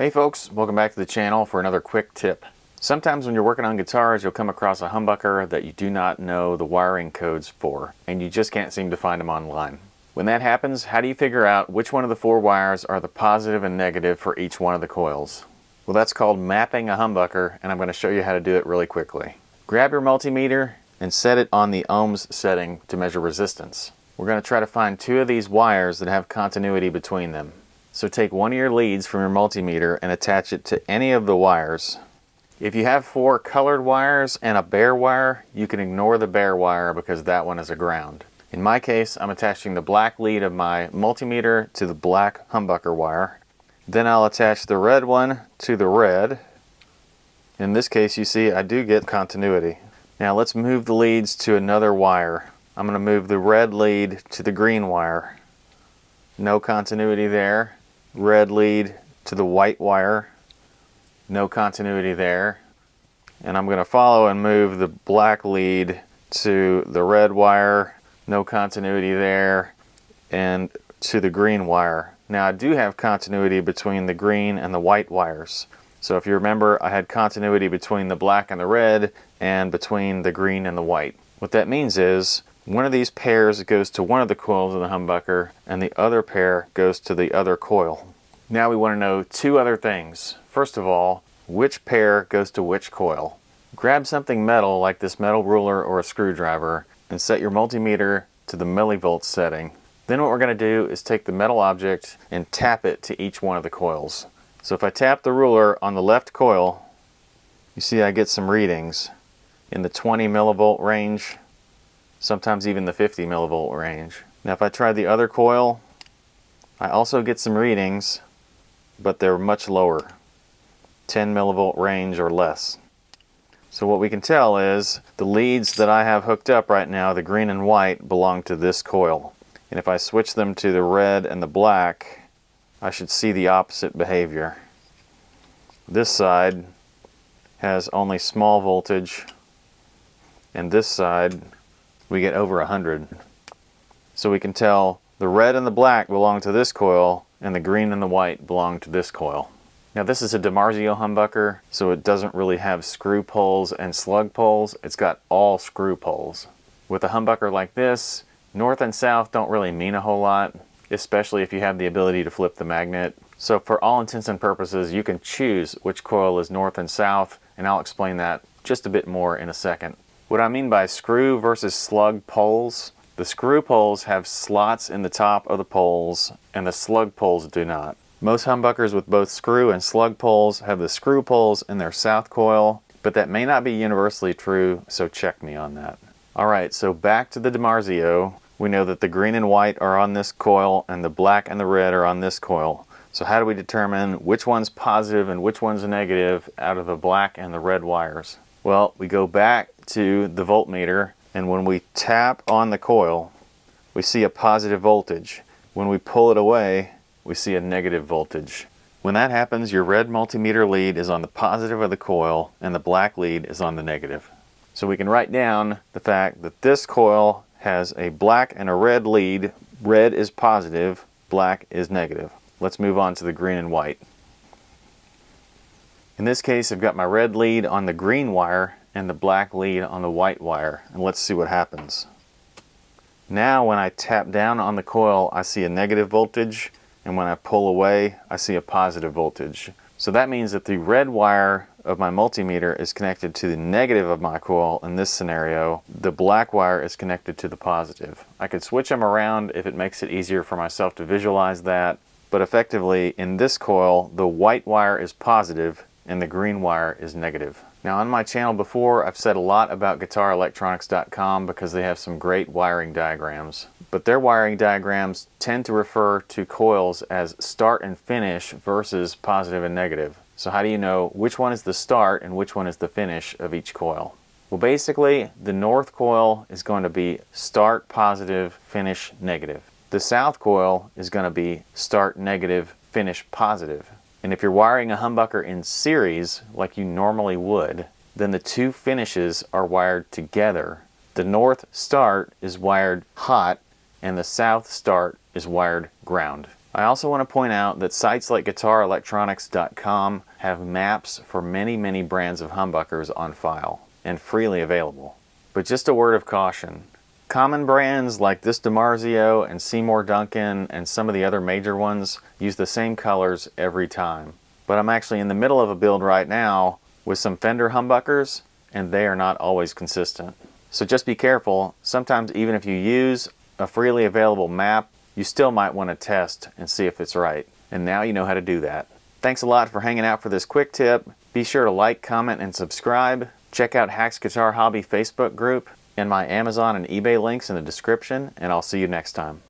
Hey folks, welcome back to the channel for another quick tip. Sometimes when you're working on guitars, you'll come across a humbucker that you do not know the wiring codes for, and you just can't seem to find them online. When that happens, how do you figure out which one of the four wires are the positive and negative for each one of the coils? Well, that's called mapping a humbucker, and I'm going to show you how to do it really quickly. Grab your multimeter and set it on the ohms setting to measure resistance. We're going to try to find two of these wires that have continuity between them. So take one of your leads from your multimeter and attach it to any of the wires. If you have four colored wires and a bare wire, you can ignore the bare wire because that one is a ground. In my case, I'm attaching the black lead of my multimeter to the black humbucker wire. Then I'll attach the red one to the red. In this case, you see I do get continuity. Now let's move the leads to another wire. I'm going to move the red lead to the green wire. No continuity there. Red lead to the white wire, no continuity there. And I'm going to follow and move the black lead to the red wire, no continuity there, and to the green wire. Now I do have continuity between the green and the white wires. So if you remember, I had continuity between the black and the red and between the green and the white. What that means is one of these pairs goes to one of the coils of the humbucker and the other pair goes to the other coil. Now we want to know two other things. First of all, which pair goes to which coil? Grab something metal like this metal ruler or a screwdriver and set your multimeter to the millivolts setting. Then what we're going to do is take the metal object and tap it to each one of the coils. So if I tap the ruler on the left coil, you see I get some readings in the 20 millivolt range, sometimes even the 50 millivolt range. Now if I try the other coil, I also get some readings, but they're much lower, 10 millivolt range or less. So what we can tell is the leads that I have hooked up right now, the green and white, belong to this coil. And if I switch them to the red and the black, I should see the opposite behavior. This side has only small voltage, and this side we get over 100. So we can tell the red and the black belong to this coil and the green and the white belong to this coil. Now this is a DiMarzio humbucker, so it doesn't really have screw poles and slug poles. It's got all screw poles. With a humbucker like this, north and south don't really mean a whole lot, especially if you have the ability to flip the magnet. So for all intents and purposes, you can choose which coil is north and south, and I'll explain that just a bit more in a second. What I mean by screw versus slug poles, the screw poles have slots in the top of the poles and the slug poles do not. Most humbuckers with both screw and slug poles have the screw poles in their south coil, but that may not be universally true, so check me on that. Alright, so back to the DiMarzio. We know that the green and white are on this coil and the black and the red are on this coil. So how do we determine which one's positive and which one's negative out of the black and the red wires? Well, we go back to the voltmeter, and when we tap on the coil, we see a positive voltage. When we pull it away, we see a negative voltage. When that happens, your red multimeter lead is on the positive of the coil and the black lead is on the negative. So we can write down the fact that this coil has a black and a red lead. Red is positive, black is negative. Let's move on to the green and white. In this case, I've got my red lead on the green wire and the black lead on the white wire, and let's see what happens. Now when I tap down on the coil, I see a negative voltage, and when I pull away, I see a positive voltage. So that means that the red wire of my multimeter is connected to the negative of my coil in this scenario. The black wire is connected to the positive. I could switch them around if it makes it easier for myself to visualize that, but effectively in this coil, the white wire is positive and the green wire is negative. Now on my channel before, I've said a lot about guitarelectronics.com because they have some great wiring diagrams. But their wiring diagrams tend to refer to coils as start and finish versus positive and negative. So how do you know which one is the start and which one is the finish of each coil? Well, basically, the north coil is going to be start positive, finish negative. The south coil is going to be start negative, finish positive. And if you're wiring a humbucker in series, like you normally would, then the two finishes are wired together. The north start is wired hot, and the south start is wired ground. I also want to point out that sites like GuitarElectronics.com have maps for many brands of humbuckers on file and freely available. But just a word of caution. Common brands like this DiMarzio and Seymour Duncan and some of the other major ones use the same colors every time. But I'm actually in the middle of a build right now with some Fender humbuckers, and they are not always consistent. So just be careful. Sometimes even if you use a freely available map, you still might want to test and see if it's right. And now you know how to do that. Thanks a lot for hanging out for this quick tip. Be sure to like, comment, and subscribe. Check out Hack's Guitar Hobby Facebook group and my Amazon and eBay links in the description, and I'll see you next time.